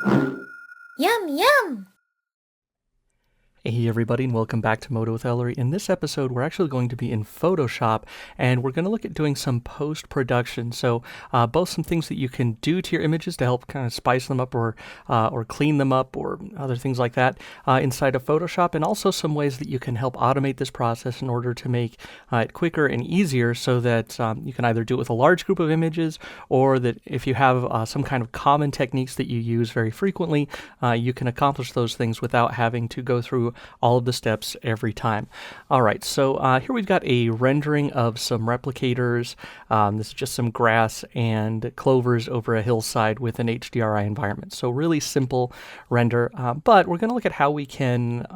Yum, yum! Hey everybody, and welcome back to Moto with Ellery. In this episode, we're actually going to be in Photoshop, and we're going to look at doing some post-production. So, both some things that you can do to your images to help kind of spice them up or clean them up or other things like that inside of Photoshop, and also some ways that you can help automate this process in order to make it quicker and easier so that you can either do it with a large group of images, or that if you have some kind of common techniques that you use very frequently, you can accomplish those things without having to go through all of the steps every time. All right, so here we've got a rendering of some replicators. This is just some grass and clovers over a hillside with an HDRI environment. So really simple render, but we're going to look at how we can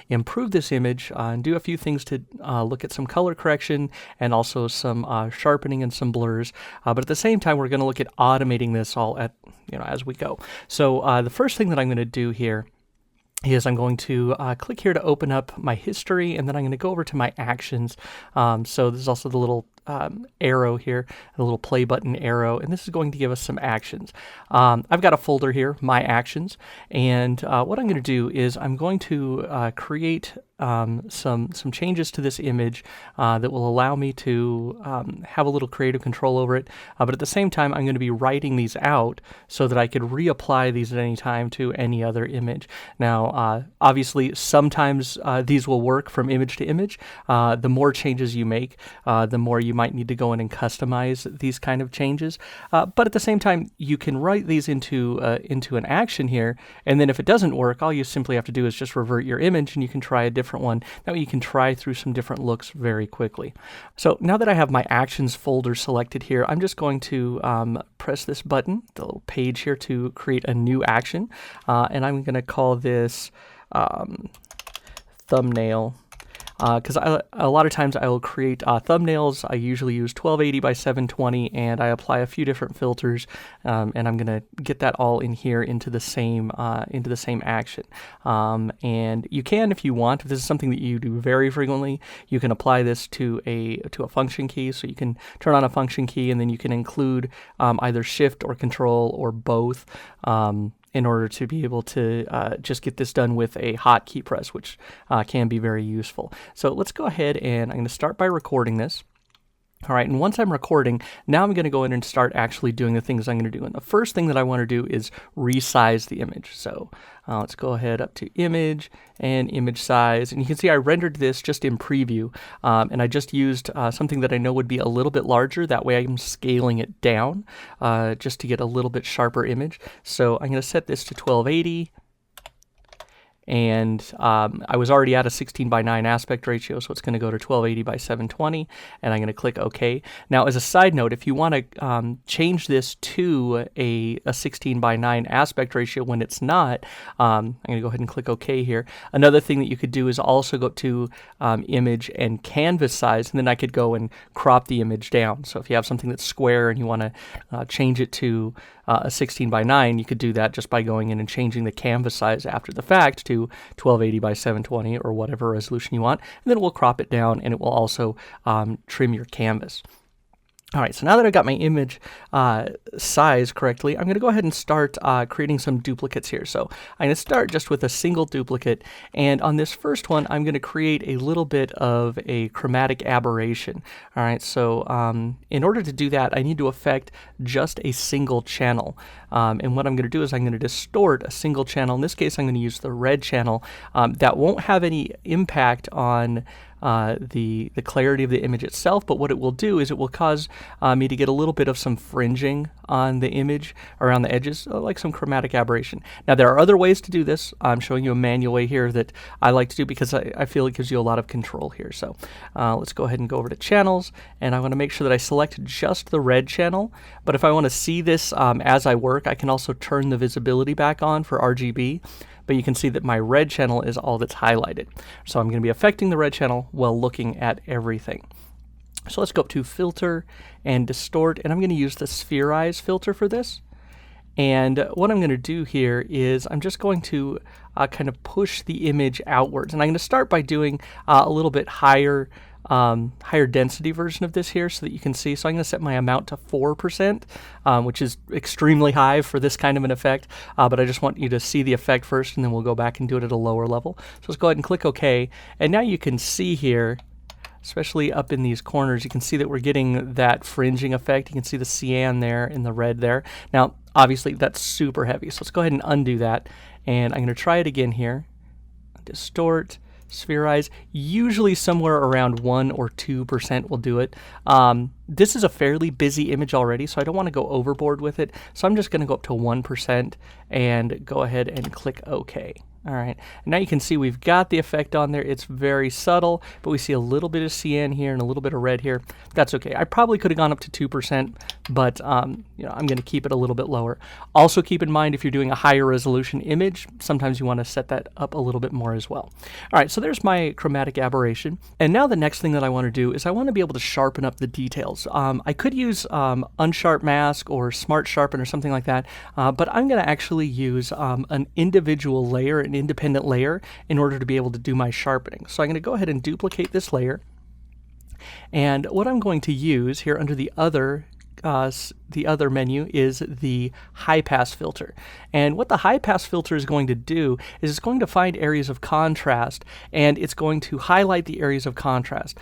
improve this image and do a few things to look at some color correction and also some sharpening and some blurs. But at the same time, we're going to look at automating this all as we go. So the first thing that I'm going to do here is I'm going to click here to open up my history, and then I'm going to go over to my actions. So this is also the little arrow here, the little play button arrow, and this is going to give us some actions. I've got a folder here, My Actions, and what I'm going to do is I'm going to create some changes to this image that will allow me to have a little creative control over it, but at the same time I'm going to be writing these out so that I could reapply these at any time to any other image. Now obviously sometimes these will work from image to image. The more changes you make, the more you might need to go in and customize these kind of changes, but at the same time you can write these into an action here, and then if it doesn't work, all you simply have to do is just revert your image and you can try a different one. That way you can try through some different looks very quickly. So now that I have my actions folder selected here, I'm just going to press this button, the little page here, to create a new action, and I'm going to call this thumbnail. Because a lot of times I will create thumbnails. I usually use 1280 by 720, and I apply a few different filters, and I'm going to get that all in here into the same action. And you can, if you want, if this is something that you do very frequently, you can apply this to a function key. So you can turn on a function key, and then you can include either Shift or Control or both. In order to be able to just get this done with a hotkey press, which can be very useful. So let's go ahead, and I'm going to start by recording this. All right, and once I'm recording, now I'm going to go in and start actually doing the things I'm going to do. And the first thing that I want to do is resize the image. So let's go ahead up to Image and Image Size. And you can see I rendered this just in preview, and I just used something that I know would be a little bit larger. That way I'm scaling it down just to get a little bit sharper image. So I'm going to set this to 1280. And I was already at a 16:9 aspect ratio, so it's going to go to 1280 by 720, and I'm going to click OK. Now, as a side note, if you want to change this to a 16:9 aspect ratio when it's not, I'm going to go ahead and click OK here. Another thing that you could do is also go to Image and Canvas Size, and then I could go and crop the image down. So if you have something that's square and you want to change it to a 16:9, you could do that just by going in and changing the canvas size after the fact to 1280 by 720 or whatever resolution you want, and then we'll crop it down, and it will also trim your canvas. All right, so now that I've got my image size correctly, I'm going to go ahead and start creating some duplicates here. So I'm going to start just with a single duplicate, and on this first one, I'm going to create a little bit of a chromatic aberration. All right, so in order to do that, I need to affect just a single channel. And what I'm going to do is I'm going to distort a single channel. In this case, I'm going to use the red channel. That won't have any impact on the clarity of the image itself, but what it will do is it will cause me to get a little bit of some fringing on the image around the edges, like some chromatic aberration. Now there are other ways to do this. I'm showing you a manual way here that I like to do because I feel it gives you a lot of control here. So let's go ahead and go over to channels, and I want to make sure that I select just the red channel, but if I want to see this as I work, I can also turn the visibility back on for RGB. But you can see that my red channel is all that's highlighted. So I'm going to be affecting the red channel while looking at everything. So let's go up to Filter and Distort, and I'm going to use the Spherize filter for this. And what I'm going to do here is I'm just going to kind of push the image outwards. And I'm going to start by doing a little bit higher higher density version of this here so that you can see. So I'm going to set my amount to 4%, which is extremely high for this kind of an effect, but I just want you to see the effect first, and then we'll go back and do it at a lower level. So let's go ahead and click OK, and now you can see here, especially up in these corners, you can see that we're getting that fringing effect. You can see the cyan there in the red there. Now, obviously, that's super heavy, so let's go ahead and undo that, and I'm going to try it again here. Distort, spherize, usually somewhere around 1 or 2% will do it. This is a fairly busy image already, so I don't want to go overboard with it, so I'm just going to go up to 1% and go ahead and click OK. All right, and now you can see we've got the effect on there. It's very subtle, but we see a little bit of cyan here and a little bit of red here. That's okay. I probably could have gone up to 2%, but I'm going to keep it a little bit lower. Also keep in mind, if you're doing a higher resolution image, sometimes you want to set that up a little bit more as well. All right, so there's my chromatic aberration. And now the next thing that I want to do is I want to be able to sharpen up the details. I could use unsharp mask or smart sharpen or something like that, but I'm going to actually use an individual layer, an independent layer, in order to be able to do my sharpening. So I'm going to go ahead and duplicate this layer, and what I'm going to use here under the other menu is the high pass filter. And what the high pass filter is going to do is it's going to find areas of contrast, and it's going to highlight the areas of contrast,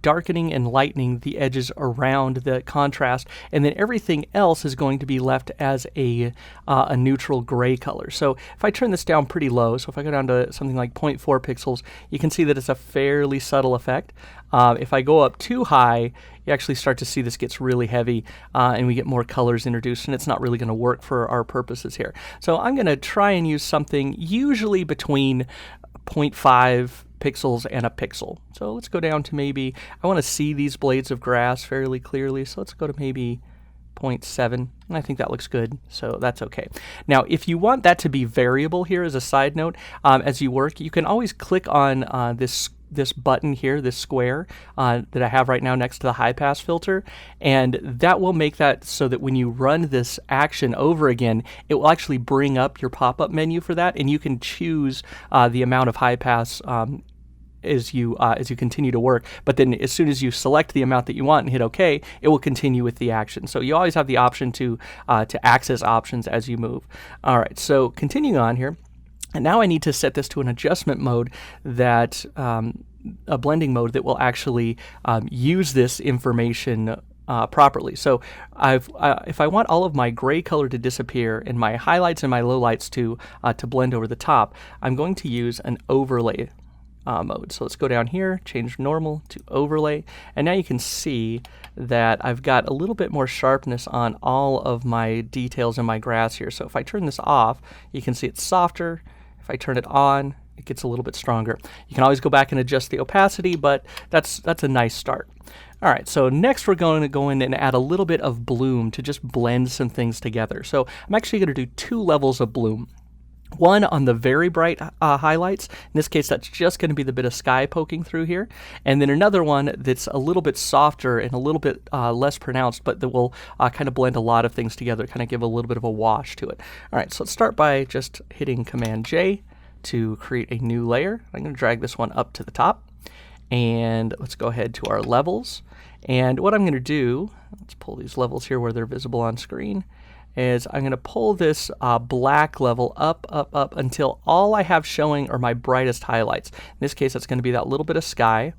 darkening and lightening the edges around the contrast, and then everything else is going to be left as a neutral gray color. So if I turn this down pretty low, so if I go down to something like 0.4 pixels, you can see that it's a fairly subtle effect. If I go up too high, you actually start to see this gets really heavy, and we get more colors introduced, and it's not really going to work for our purposes here. So I'm going to try and use something usually between 0.5 pixels and a pixel. So let's go down to maybe, I want to see these blades of grass fairly clearly, so let's go to maybe 0.7, and I think that looks good, so that's okay. Now, if you want that to be variable here as a side note, as you work, you can always click on this button here, this square that I have right now next to the high pass filter, and that will make that so that when you run this action over again, it will actually bring up your pop-up menu for that, and you can choose the amount of high pass as you continue to work. But then as soon as you select the amount that you want and hit OK, it will continue with the action. So you always have the option to access options as you move. All right, so continuing on here. And now I need to set this to an adjustment mode that, a blending mode that will actually use this information properly. So if I want all of my gray color to disappear and my highlights and my lowlights to blend over the top, I'm going to use an overlay mode. So let's go down here, change normal to overlay, and now you can see that I've got a little bit more sharpness on all of my details in my grass here. So if I turn this off, you can see it's softer. If I turn it on, it gets a little bit stronger. You can always go back and adjust the opacity, but that's a nice start. All right, so next we're going to go in and add a little bit of bloom to just blend some things together. So I'm actually going to do 2 levels of bloom. One on the very bright highlights. In this case, that's just going to be the bit of sky poking through here. And then another one that's a little bit softer and a little bit less pronounced, but that will kind of blend a lot of things together, kind of give a little bit of a wash to it. All right, so let's start by just hitting Command J to create a new layer. I'm going to drag this one up to the top. And let's go ahead to our levels. And what I'm going to do, let's pull these levels here where they're visible on screen, is I'm going to pull this black level up until all I have showing are my brightest highlights. In this case, that's going to be that little bit of sky.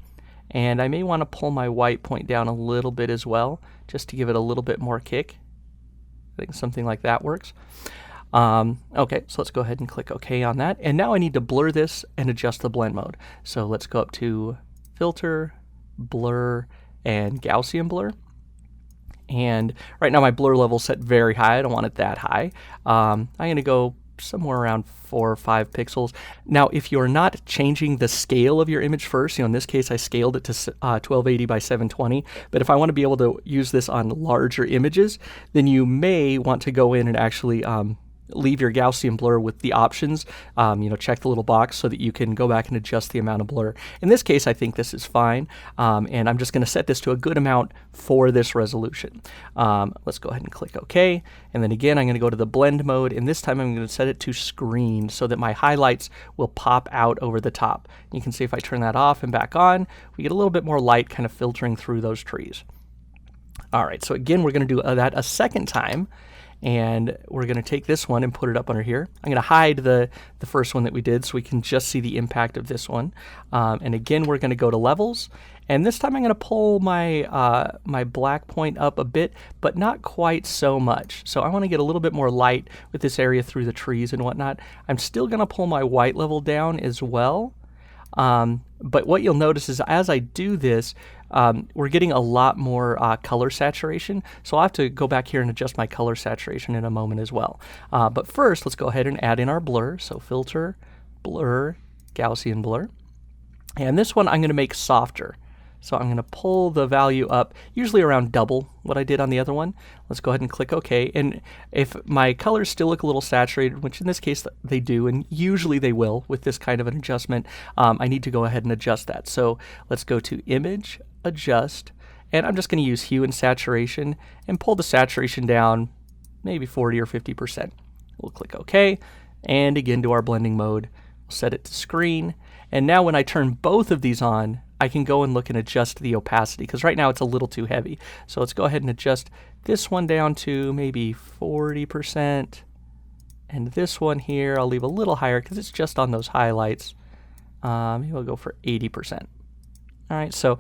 And I may want to pull my white point down a little bit as well, just to give it a little bit more kick. I think something like that works. Okay, so let's go ahead and click OK on that. And now I need to blur this and adjust the blend mode. So let's go up to Filter, Blur, and Gaussian Blur. And right now my blur level is set very high. I don't want it that high. I'm going to go somewhere around 4 or 5 pixels. Now, if you're not changing the scale of your image first, in this case I scaled it to 1280 by 720, but if I want to be able to use this on larger images, then you may want to go in and actually leave your Gaussian blur with the options. Check the little box so that you can go back and adjust the amount of blur. In this case, I think this is fine, and I'm just going to set this to a good amount for this resolution. Let's go ahead and click OK, and then again I'm going to go to the blend mode, and this time I'm going to set it to screen so that my highlights will pop out over the top. You can see if I turn that off and back on, we get a little bit more light kind of filtering through those trees. All right, so again we're going to do that a second time. And we're going to take this one and put it up under here. I'm going to hide the first one that we did so we can just see the impact of this one. And again, we're going to go to levels. And this time I'm going to pull my, my black point up a bit, but not quite so much. So I want to get a little bit more light with this area through the trees and whatnot. I'm still going to pull my white level down as well. But what you'll notice is as I do this, we're getting a lot more color saturation. So I'll have to go back here and adjust my color saturation in a moment as well. But first, let's go ahead and add in our blur. So filter, blur, Gaussian blur. And this one I'm going to make softer. So I'm going to pull the value up, usually around double what I did on the other one. Let's go ahead and click OK. And if my colors still look a little saturated, which in this case they do, and usually they will with this kind of an adjustment, I need to go ahead and adjust that. So let's go to Image, Adjust, and I'm just going to use Hue and Saturation and pull the saturation down maybe 40 or 50%. We'll click OK, and again to our blending mode. We'll set it to screen. And now when I turn both of these on, I can go and look and adjust the opacity because right now it's a little too heavy. So let's go ahead and adjust this one down to maybe 40%. And this one here I'll leave a little higher because it's just on those highlights. Maybe we'll go for 80%. All right, so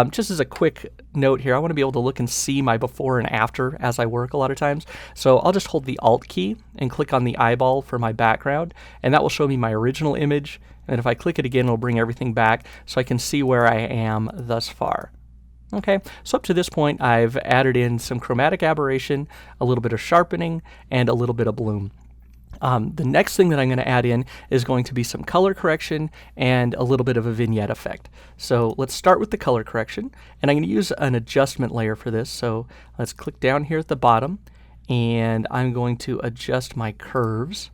just as a quick note here, I want to be able to look and see my before and after as I work a lot of times. So I'll just hold the Alt key and click on the eyeball for my background, and that will show me my original image. And if I click it again, it'll bring everything back so I can see where I am thus far. Okay, so up to this point, I've added in some chromatic aberration, a little bit of sharpening, and a little bit of bloom. The next thing that I'm going to add in is going to be some color correction and a little bit of a vignette effect. So let's start with the color correction, and I'm going to use an adjustment layer for this. So let's click down here at the bottom, and I'm going to adjust my curves.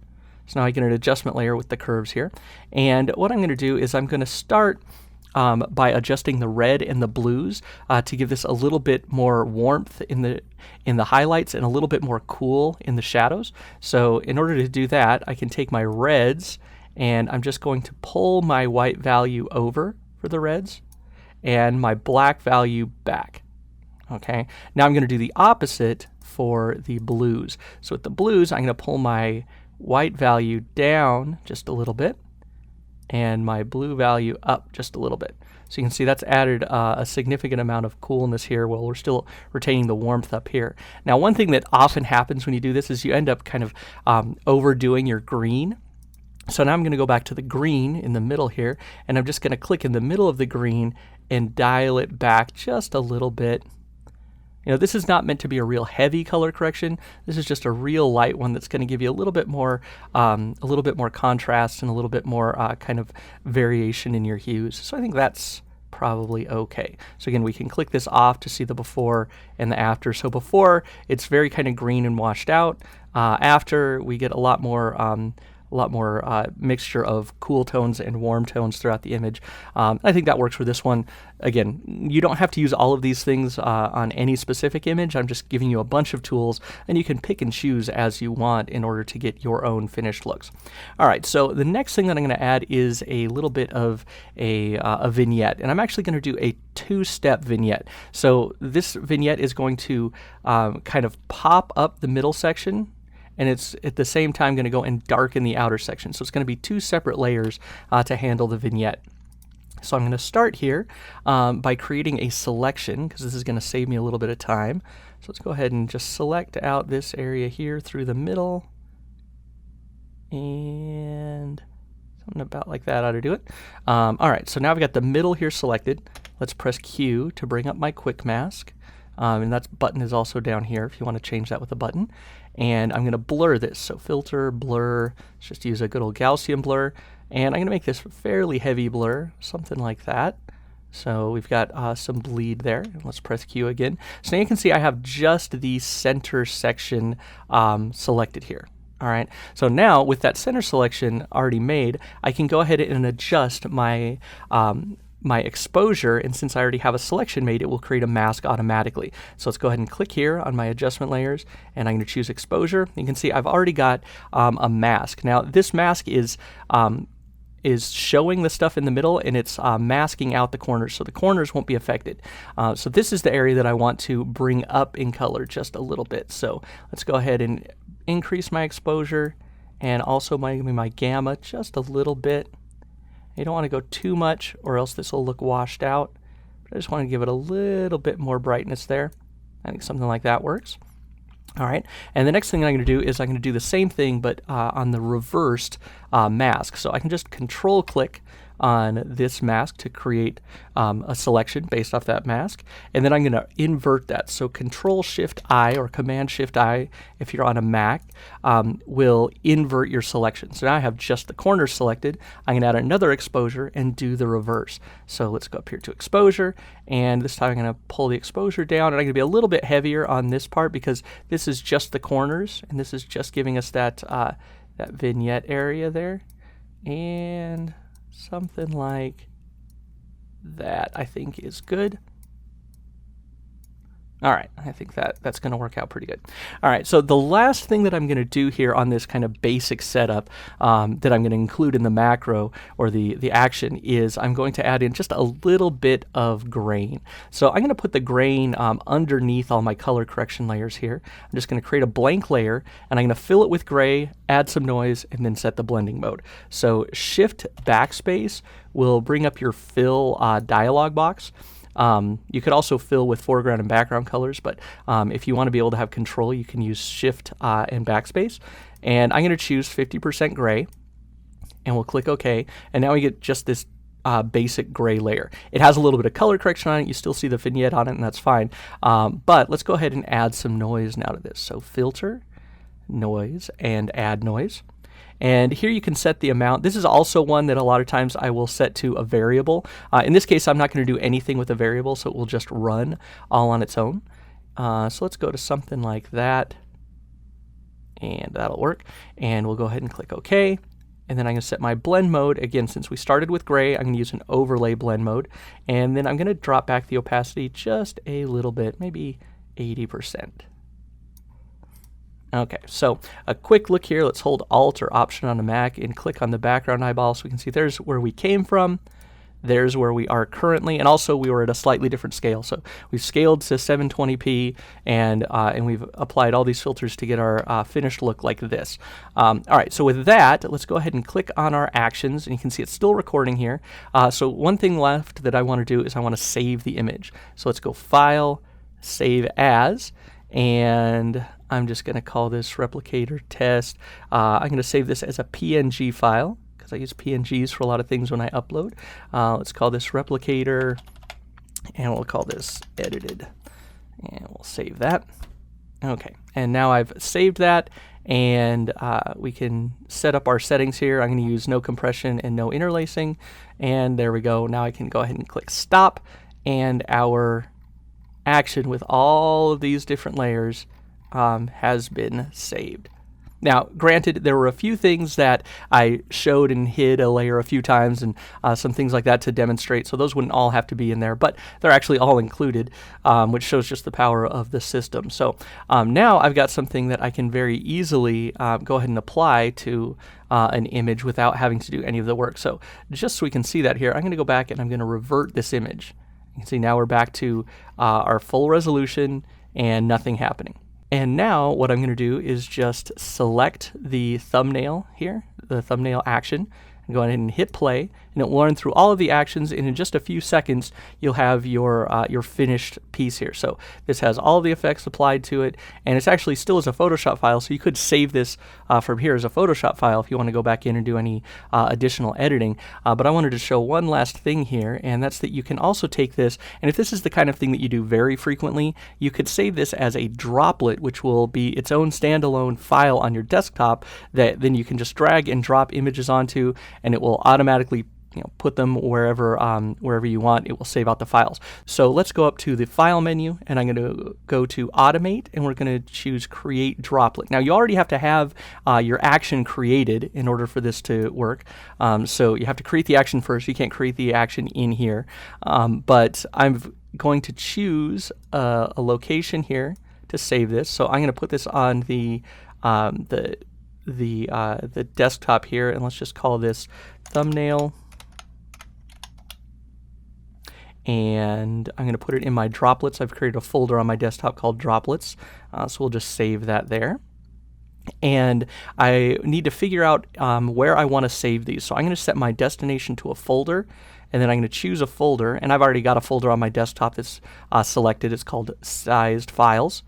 So now I get an adjustment layer with the curves here. And what I'm going to do is I'm going to start by adjusting the red and the blues to give this a little bit more warmth in the highlights and a little bit more cool in the shadows. So in order to do that, I can take my reds and I'm just going to pull my white value over for the reds and my black value back. Okay, now I'm going to do the opposite for the blues. So with the blues, I'm going to pull my white value down just a little bit and my blue value up just a little bit. So you can see that's added a significant amount of coolness here while we're still retaining the warmth up here. Now one thing that often happens when you do this is you end up kind of overdoing your green. So now I'm going to go back to the green in the middle here, and I'm just going to click in the middle of the green and dial it back just a little bit. You know, this is not meant to be a real heavy color correction. This is just a real light one that's going to give you a little bit more contrast and a little bit more kind of variation in your hues. So I think that's probably okay. So again, we can click this off to see the before and the after. So before, it's very kind of green and washed out. After, we get a lot more mixture of cool tones and warm tones throughout the image. I think that works for this one. Again, you don't have to use all of these things on any specific image. I'm just giving you a bunch of tools, and you can pick and choose as you want in order to get your own finished looks. All right, so the next thing that I'm going to add is a little bit of a vignette, and I'm actually going to do a two-step vignette. So this vignette is going to kind of pop up the middle section, and it's at the same time going to go and darken the outer section. So it's going to be two separate layers to handle the vignette. So I'm going to start here by creating a selection, because this is going to save me a little bit of time. So let's go ahead and just select out this area here through the middle. And something about like that ought to do it. All right, so now I've got the middle here selected. Let's press Q to bring up my quick mask. And that button is also down here if you want to change that with a button. And I'm going to blur this. So filter, blur, let's just use a good old Gaussian blur. And I'm going to make this fairly heavy blur, something like that. So we've got some bleed there. Let's press Q again. So now you can see I have just the center section selected here. All right, so now with that center selection already made, I can go ahead and adjust my my exposure, and since I already have a selection made, it will create a mask automatically. So let's go ahead and click here on my adjustment layers, and I'm going to choose exposure. You can see I've already got a mask. Now this mask is showing the stuff in the middle, and it's masking out the corners, so the corners won't be affected. So this is the area that I want to bring up in color just a little bit. So let's go ahead and increase my exposure and also my gamma just a little bit. You don't want to go too much or else this will look washed out. But I just want to give it a little bit more brightness there. I think something like that works. All right, and the next thing I'm going to do is I'm going to do the same thing but on the reversed mask. So I can just control click on this mask to create a selection based off that mask, and then I'm going to invert that. So Control Shift I or Command Shift I if you're on a Mac will invert your selection. So now I have just the corners selected. I'm going to add another exposure and do the reverse. So let's go up here to exposure, and this time I'm going to pull the exposure down, and I'm going to be a little bit heavier on this part because this is just the corners and this is just giving us that that vignette area there, and something like that I think is good. All right, I think that's going to work out pretty good. All right, so the last thing that I'm going to do here on this kind of basic setup that I'm going to include in the macro or the action is I'm going to add in just a little bit of grain. So I'm going to put the grain underneath all my color correction layers here. I'm just going to create a blank layer, and I'm going to fill it with gray, add some noise, and then set the blending mode. So Shift Backspace will bring up your fill dialog box. You could also fill with foreground and background colors, but if you want to be able to have control, you can use Shift and Backspace. And I'm going to choose 50% gray, and we'll click OK. And now we get just this basic gray layer. It has a little bit of color correction on it. You still see the vignette on it, and that's fine. But let's go ahead and add some noise now to this. So Filter, Noise, and Add Noise. And here you can set the amount. This is also one that a lot of times I will set to a variable. In this case, I'm not going to do anything with a variable, so it will just run all on its own. So let's go to something like that, and that'll work. And we'll go ahead and click OK. And then I'm going to set my blend mode. Again, since we started with gray, I'm going to use an overlay blend mode. And then I'm going to drop back the opacity just a little bit, maybe 80%. Okay, so a quick look here. Let's hold Alt or Option on the Mac and click on the background eyeball so we can see there's where we came from, there's where we are currently, and also we were at a slightly different scale. So we've scaled to 720p, and we've applied all these filters to get our finished look like this. All right, so with that, let's go ahead and click on our actions, and you can see it's still recording here. So one thing left that I want to do is I want to save the image. So let's go File, Save As, and I'm just going to call this replicator test. I'm going to save this as a PNG file because I use PNGs for a lot of things when I upload. Let's call this replicator, and we'll call this edited, and we'll save that. Okay, and now I've saved that, and we can set up our settings here. I'm going to use no compression and no interlacing, and there we go. Now I can go ahead and click stop, and our action with all of these different layers has been saved. Now, granted, there were a few things that I showed and hid a layer a few times and some things like that to demonstrate, so those wouldn't all have to be in there, but they're actually all included, which shows just the power of the system. So now I've got something that I can very easily go ahead and apply to an image without having to do any of the work. So just so we can see that here, I'm going to go back and I'm going to revert this image. You can see now we're back to our full resolution and nothing happening. And now what I'm going to do is just select the thumbnail here, the thumbnail action, and go ahead and hit play, and it will run through all of the actions, and in just a few seconds you'll have your finished piece here. So this has all of the effects applied to it, and it's actually still as a Photoshop file, so you could save this from here as a Photoshop file if you want to go back in and do any additional editing. But I wanted to show one last thing here, and that's that you can also take this, and if this is the kind of thing that you do very frequently, you could save this as a droplet, which will be its own standalone file on your desktop that then you can just drag and drop images onto, and it will automatically put them wherever wherever you want. It will save out the files. So let's go up to the File menu, and I'm going to go to Automate, and we're going to choose Create Droplet. Now, you already have to have your action created in order for this to work. So you have to create the action first. You can't create the action in here. But I'm going to choose a location here to save this. So I'm going to put this on the desktop here, and let's just call this thumbnail. And I'm going to put it in my Droplets. I've created a folder on my desktop called Droplets, so we'll just save that there. And I need to figure out where I want to save these. So I'm going to set my destination to a folder, and then I'm going to choose a folder. And I've already got a folder on my desktop that's selected. It's called Sized Files.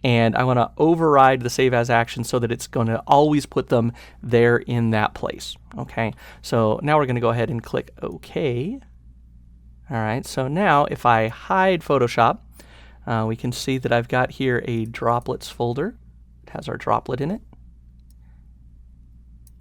And I want to override the Save As action so that it's going to always put them there in that place. Okay, so now we're going to go ahead and click OK. All right, so now if I hide Photoshop, we can see that I've got here a Droplets folder. It has our droplet in it.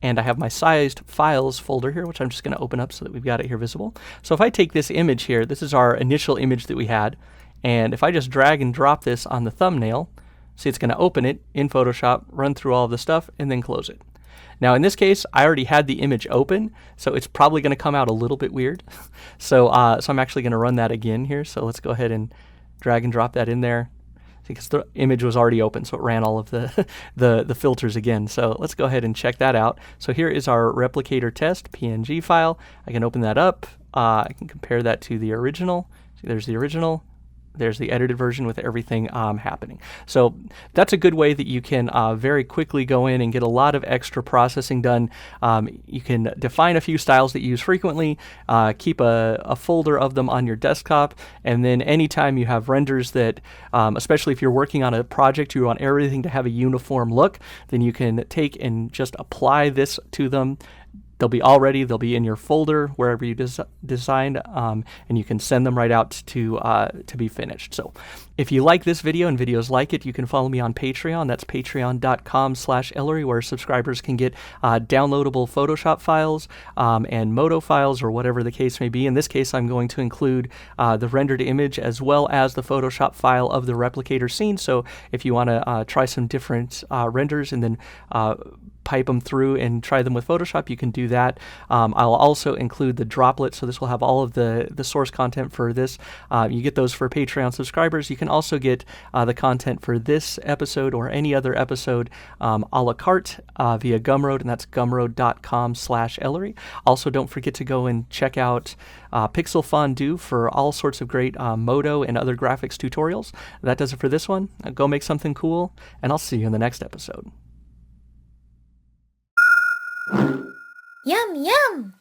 And I have my Sized Files folder here, which I'm just going to open up so that we've got it here visible. So if I take this image here, this is our initial image that we had. And if I just drag and drop this on the thumbnail, see, it's going to open it in Photoshop, run through all of the stuff, and then close it. Now in this case, I already had the image open, so it's probably going to come out a little bit weird. So I'm actually going to run that again here. So let's go ahead and drag and drop that in there, because the image was already open, so it ran all of the, the filters again. So let's go ahead and check that out. So here is our replicator test PNG file. I can open that up. I can compare that to the original. See, there's the original. There's the edited version with everything happening. So that's a good way that you can very quickly go in and get a lot of extra processing done. You can define a few styles that you use frequently, keep a folder of them on your desktop, and then anytime you have renders that, especially if you're working on a project, you want everything to have a uniform look, then you can take and just apply this to them. They'll be all ready. They'll be in your folder wherever you designed, and you can send them right out to be finished. So if you like this video and videos like it, you can follow me on Patreon. That's patreon.com/Ellery, where subscribers can get downloadable Photoshop files and Modo files, or whatever the case may be. In this case, I'm going to include the rendered image as well as the Photoshop file of the replicator scene. So if you want to try some different renders and then pipe them through and try them with Photoshop, you can do that. I'll also include the Droplets, so this will have all of the source content for this. You get those for Patreon subscribers. You can also get the content for this episode or any other episode a la carte via Gumroad, and that's gumroad.com/Ellery. Also, don't forget to go and check out Pixel Fondue for all sorts of great Modo and other graphics tutorials. That does it for this one. Go make something cool, and I'll see you in the next episode. Yum, yum!